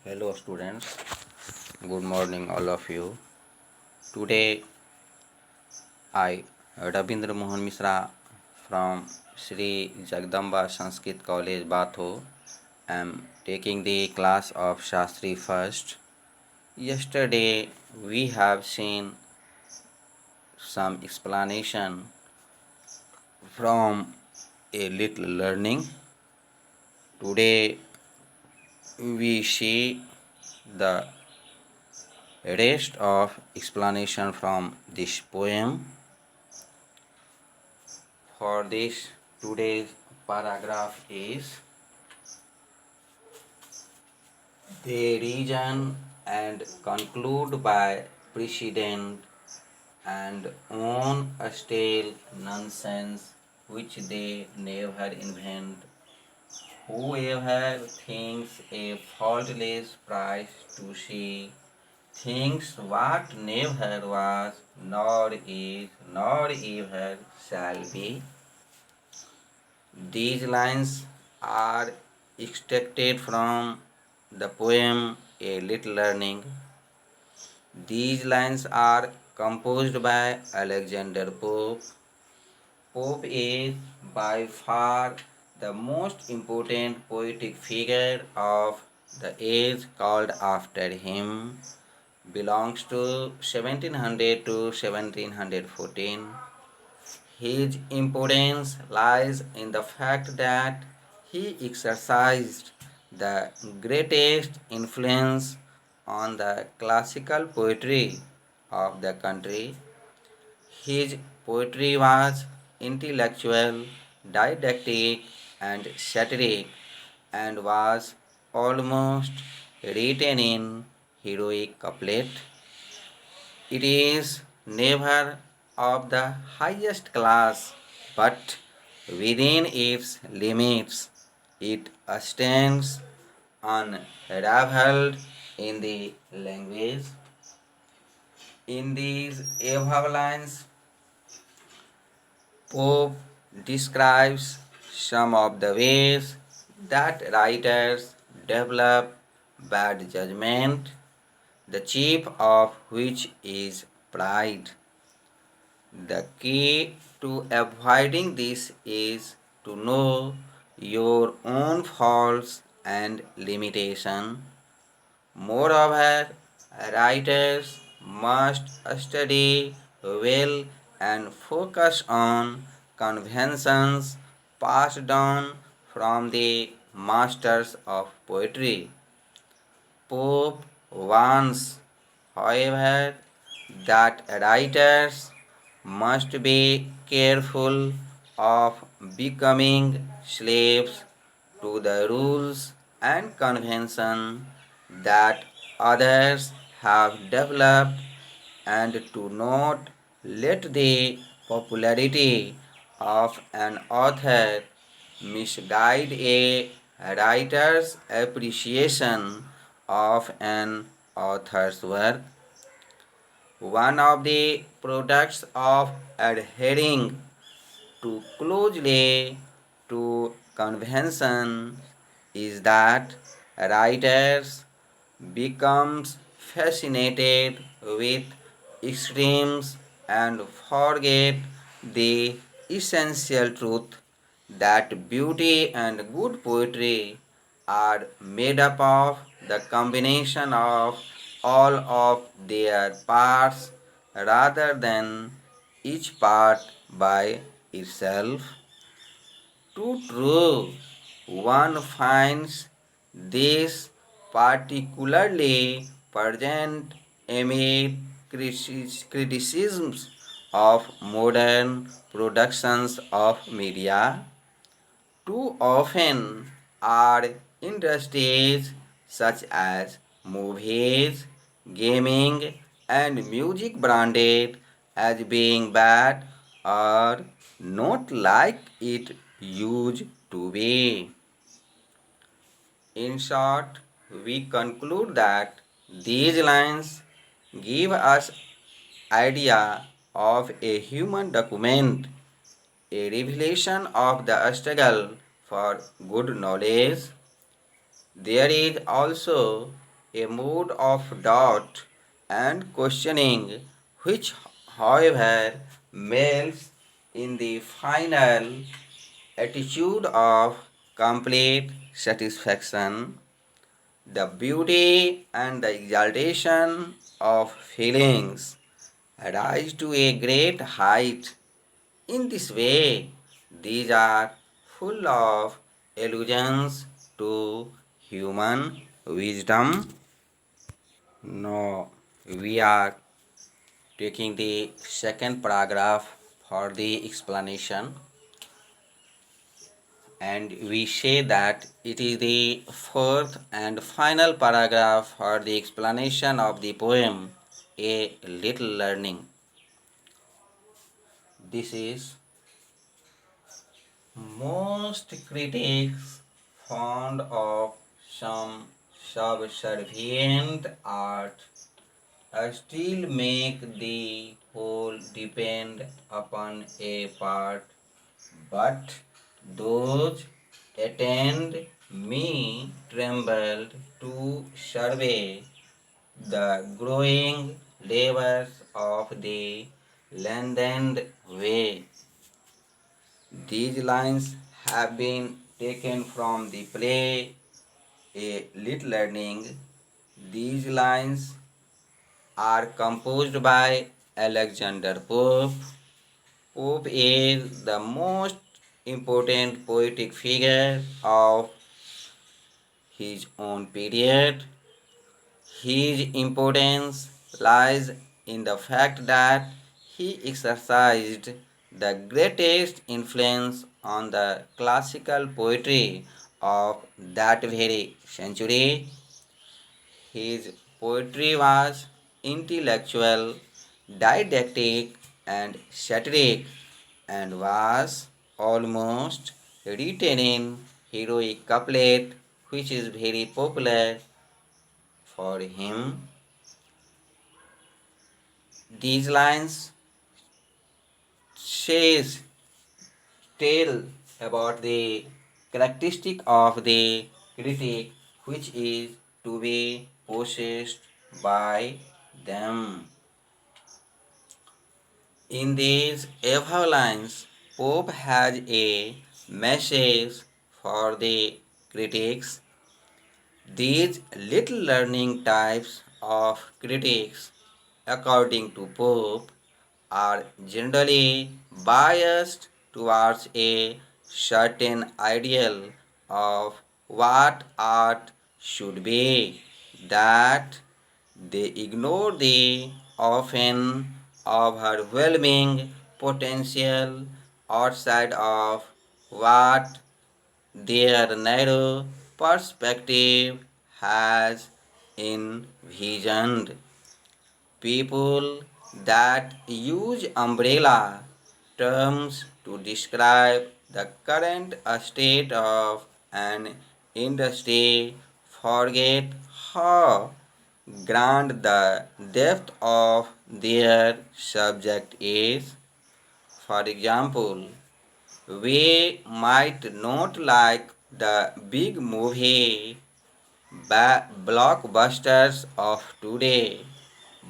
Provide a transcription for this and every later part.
Hello students, good morning all of you. Today I, Rabindra Mohan Misra from Sri Jagdamba Sanskrit College Batho am taking the class of Shastri first. Yesterday we have seen some explanation from a little learning. Today we see the rest of explanation from this poem. For this, today's paragraph is they reason and conclude by precedent and own a stale nonsense which they never invent. Whoever thinks a faultless price to see thinks what never was, nor is, nor ever shall be. These lines are extracted from the poem A Little Learning. These lines are composed by Alexander Pope. Pope is by far the most important poetic figure of the age called after him. Belongs to 1700 to 1714. His importance lies in the fact that he exercised the greatest influence on the classical poetry of the country. His poetry was intellectual, didactic, and satiric, and was almost written in heroic couplet. It is never of the highest class, but within its limits it stands unraveled in the language. In these above lines, Pope describes some of the ways that writers develop bad judgment, the chief of which is pride. The key to avoiding this is to know your own faults and limitation. Moreover, writers must study well and focus on conventions passed down from the masters of poetry. Pope warns, however, that writers must be careful of becoming slaves to the rules and conventions that others have developed and to not let the popularity of an author misguide a writer's appreciation of an author's work. One of the products of adhering too closely to convention is that writers becomes fascinated with extremes and forget the essential truth that beauty and good poetry are made up of the combination of all of their parts rather than each part by itself. Too true. One finds this particularly present amid criticisms of modern productions of media. Too often are industries such as movies, gaming, and music branded as being bad or not like it used to be. In short, we conclude that these lines give us idea of a human document, a revelation of the struggle for good knowledge. There is also a mood of doubt and questioning, which, however, melts in the final attitude of complete satisfaction. The beauty and the exaltation of feelings rise to a great height. In this way, these are full of allusions to human wisdom. Now, we are taking the second paragraph for the explanation, and we say that it is the fourth and final paragraph for the explanation of the poem A Little Learning. This is: most critics fond of some subservient art still make the whole depend upon a part, but those attend me trembled to survey the growing labors of the lengthened way. These lines have been taken from the play A Little Learning. These lines are composed by Alexander Pope. Pope is the most important poetic figure of his own period. His importance lies in the fact that he exercised the greatest influence on the classical poetry of that very century. His poetry was intellectual, didactic, and satiric, and was almost written in heroic couplet, which is very popular for him. These lines says tell about the characteristic of the critic, which is to be possessed by them. In these above lines, Pope has a message for the critics. These little learning types of critics, according to Pope, are generally biased towards a certain ideal of what art should be, that they ignore the often overwhelming potential outside of what their narrow perspective has envisioned. People that use umbrella terms to describe the current state of an industry forget how grand the depth of their subject is. For example, we might not like the big movie blockbusters of today,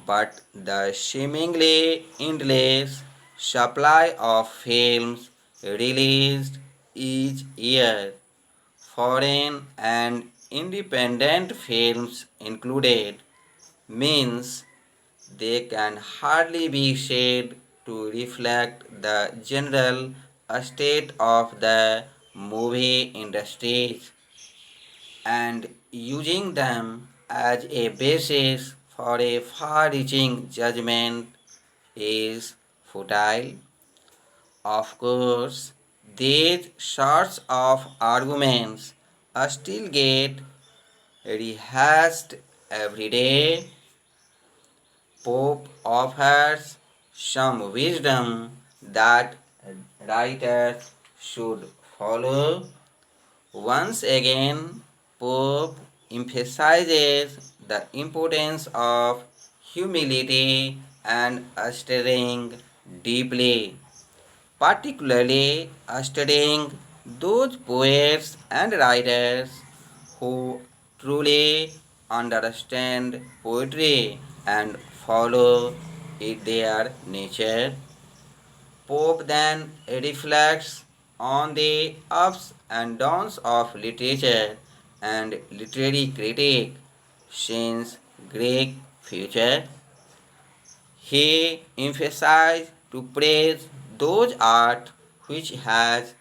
but the seemingly endless supply of films released each year, foreign and independent films included, means they can hardly be said to reflect the general state of the movie industries, and using them as a basis for a far reaching judgment is futile. Of course, these sorts of arguments still get rehashed every day. Pope offers some wisdom that writers should follow. Once again, Pope emphasizes the importance of humility and studying deeply, particularly studying those poets and writers who truly understand poetry and follow it their nature. Pope then reflects on the ups and downs of literature and literary critique since Greek future. He emphasized to praise those art which have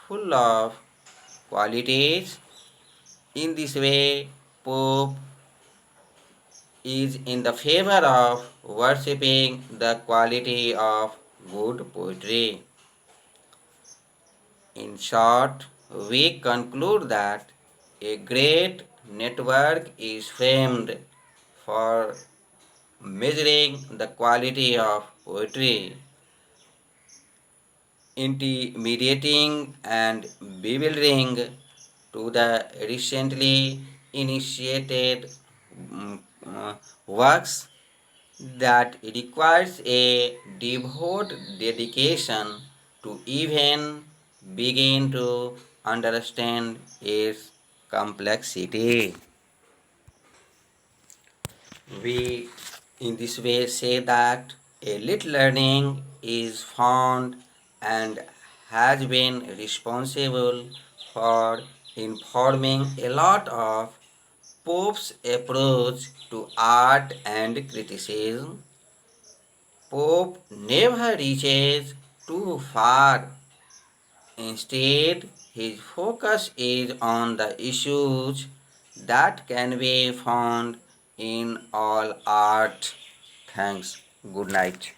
full of qualities. In this way, Pope is in the favor of worshipping the quality of good poetry. In short, we conclude that a great network is framed for measuring the quality of poetry, intimidating and bewildering to the recently initiated works that requires a devout dedication to even begin to understand its complexity. We, in this way, say that a lit learning is found and has been responsible for informing a lot of Pope's approach to art and criticism. Pope never reaches too far. Instead, his focus is on the issues that can be found in all art. Thanks. Good night.